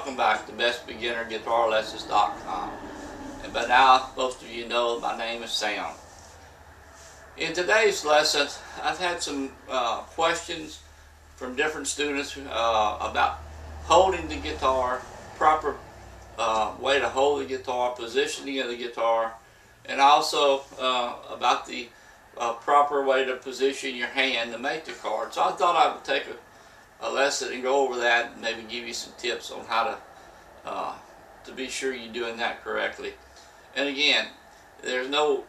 welcome back to BestBeginnerGuitarLessons.com. And by now, most of you know my name is Sam. In today's lesson, I've had some questions from different students about holding the guitar, proper way to hold the guitar, positioning of the guitar, and also about the proper way to position your hand to make the chord. So I thought I would take a lesson and go over that and maybe give you some tips on how to be sure you're doing that correctly. And again, there's no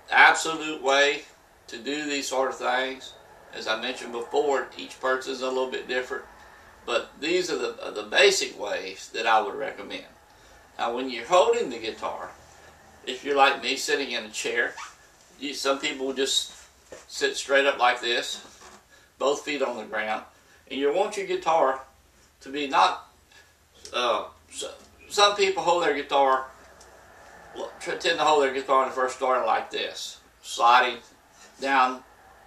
absolute way to do these sort of things. As I mentioned before, each person is a little bit different, but these are the basic ways that I would recommend. Now when you're holding the guitar, if you're like me sitting in a chair, some people will just sit straight up like this, both feet on the ground, and you want your guitar to be not, some people hold their guitar, tend to hold their guitar in the first starting like this, sliding down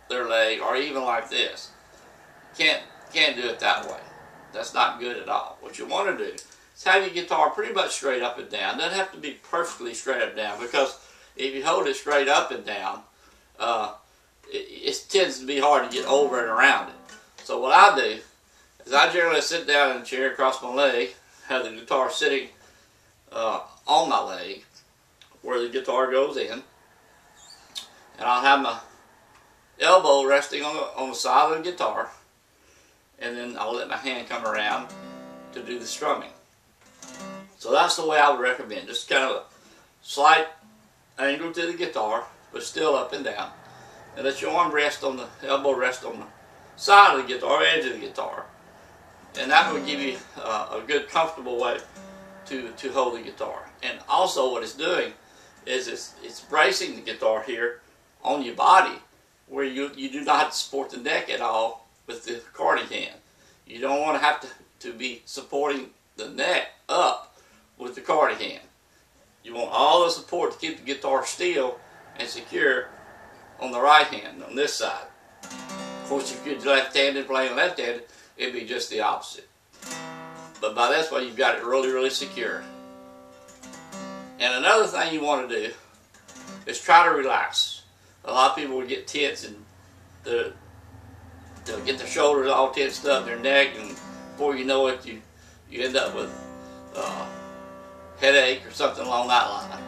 their leg, or even like this. Can't do it that way. That's not good at all. What you want to do is have your guitar pretty much straight up and down. It doesn't have to be perfectly straight up and down, because if you hold it straight up and down, it tends to be hard to get over and around it. So what I do is I generally sit down in a chair across my leg, have the guitar sitting on my leg where the guitar goes in, and I'll have my elbow resting on the side of the guitar, and then I'll let my hand come around to do the strumming. So that's the way I would recommend. Just kind of a slight angle to the guitar, but still up and down, and let your arm rest on the elbow, rest on the side of the guitar, edge of the guitar, and that will give you a good, comfortable way to hold the guitar. And also, what it's doing is it's bracing the guitar here on your body, where you do not have to support the neck at all with the carding hand. You don't want to have to be supporting the neck up with the carding hand. You want all the support to keep the guitar still and secure on the right hand, on this side. Of course, if you're left-handed, playing left-handed, it'd be just the opposite. But by this way, you've got it really, really secure. And another thing you want to do is try to relax. A lot of people will get tense, and they'll get their shoulders all tensed up, their neck, and before you know it, you end up with headache or something along that line.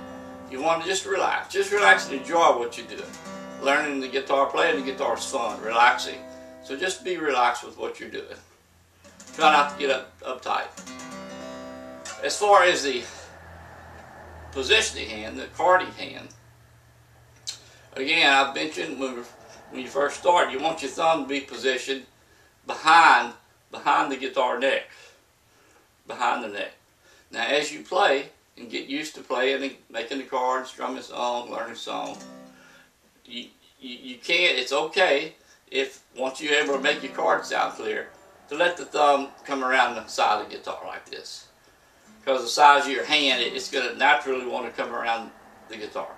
You want to just relax and enjoy what you're doing. Learning the guitar, playing the guitar is fun, relaxing. So just be relaxed with what you're doing. Try not to get uptight. As far as the positioning hand, the carding hand, again, I've mentioned when you first start, you want your thumb to be positioned behind the guitar neck, behind the neck. Now, as you play and get used to playing and making the chords, strumming a song, learning a song, you can't. It's okay if once you're able to make your chords sound clear, to let the thumb come around the side of the guitar like this, because the size of your hand, it's going to naturally want to come around the guitar.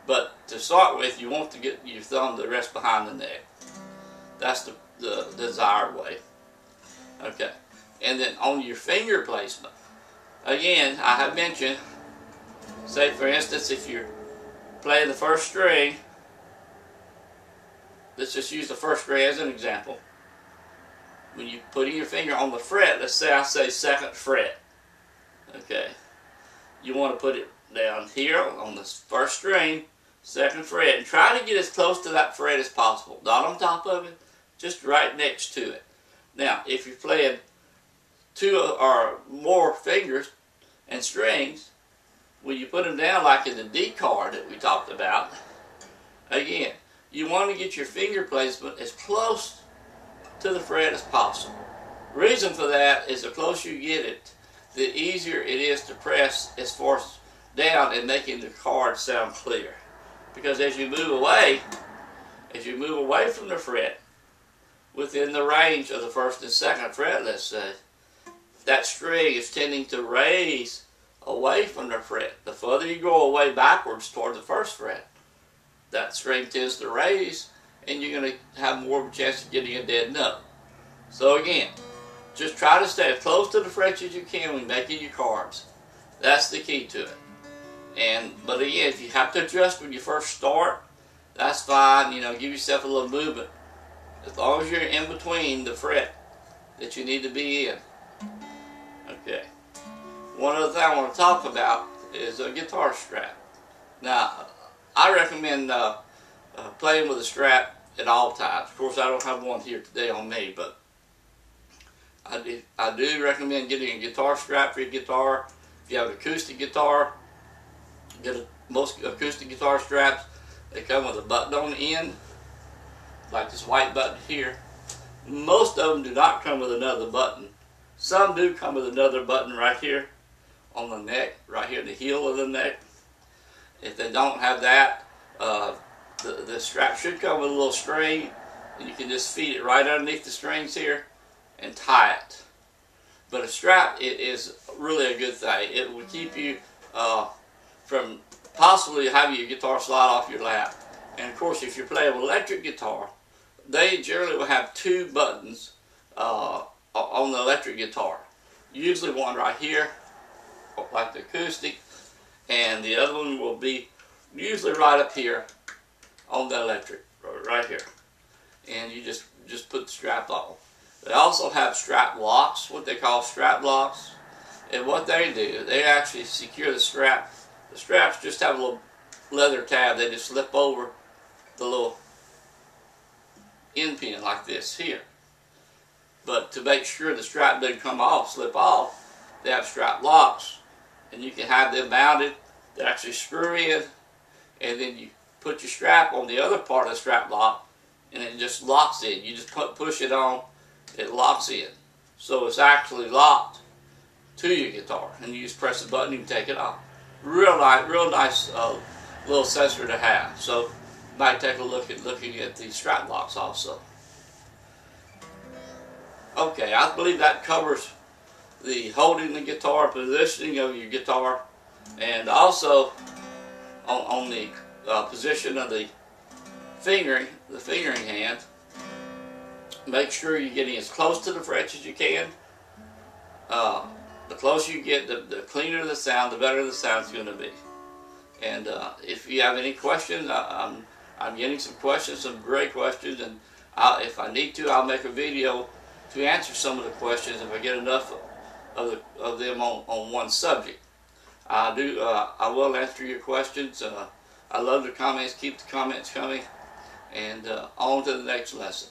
But to start with, you want to get your thumb to rest behind the neck. That's the desired way. Okay. And then on your finger placement, again, I have mentioned, say for instance, if you're playing the first string, let's just use the first string as an example. When you're putting your finger on the fret, let's say I say second fret. Okay. You want to put it down here on the first string, second fret, and try to get as close to that fret as possible. Not on top of it, just right next to it. Now, if you're playing two or more fingers and strings, when you put them down like in the D chord that we talked about, again, you want to get your finger placement as close to the fret as possible. Reason for that is the closer you get it, the easier it is to press as far down and making the chord sound clear. Because as you move away from the fret, within the range of the first and second fret, let's say, that string is tending to raise away from the fret. The further you go away backwards toward the first fret, that string tends to raise, and you're going to have more of a chance of getting a dead note. So again, just try to stay as close to the frets as you can when making your chords. That's the key to it. But again, if you have to adjust when you first start, that's fine. You know, give yourself a little movement. As long as you're in between the fret that you need to be in. Okay. One other thing I want to talk about is a guitar strap. Now, I recommend playing with a strap at all times. Of course, I don't have one here today on me, but I do recommend getting a guitar strap for your guitar. If you have an acoustic guitar, most acoustic guitar straps, they come with a button on the end, like this white button here. Most of them do not come with another button. Some do come with another button right here on the neck, right here at the heel of the neck. If they don't have that, the strap should come with a little string, and you can just feed it right underneath the strings here and tie it. But a strap is really a good thing. It will keep you from possibly having your guitar slide off your lap. And of course, if you're playing an electric guitar, they generally will have two buttons on the electric guitar. Usually one right here, like the acoustic, and the other one will be usually right up here on the electric, right here. And you just put the strap on. They also have strap locks, what they call strap locks. And what they do, they actually secure the strap. The straps just have a little leather tab. They just slip over the little end pin like this here. But to make sure the strap doesn't come off, slip off, they have strap locks. And you can have them mounted. They actually screw in, and then you put your strap on the other part of the strap lock, and it just locks in. You just push it on, it locks in. So it's actually locked to your guitar, and you just press the button and take it off. Real nice little sensor to have. So you might take a look at looking at the strap locks also. Okay, I believe that covers the holding the guitar, positioning of your guitar, and also on the position of the fingering hand. Make sure you're getting as close to the frets as you can. The closer you get, the cleaner the sound, the better the sound's going to be. And if you have any questions, I'm getting some questions, some great questions, and if I need to, I'll make a video to answer some of the questions if I get enough of them on one subject. I will answer your questions. I love the comments. Keep the comments coming. And on to the next lesson.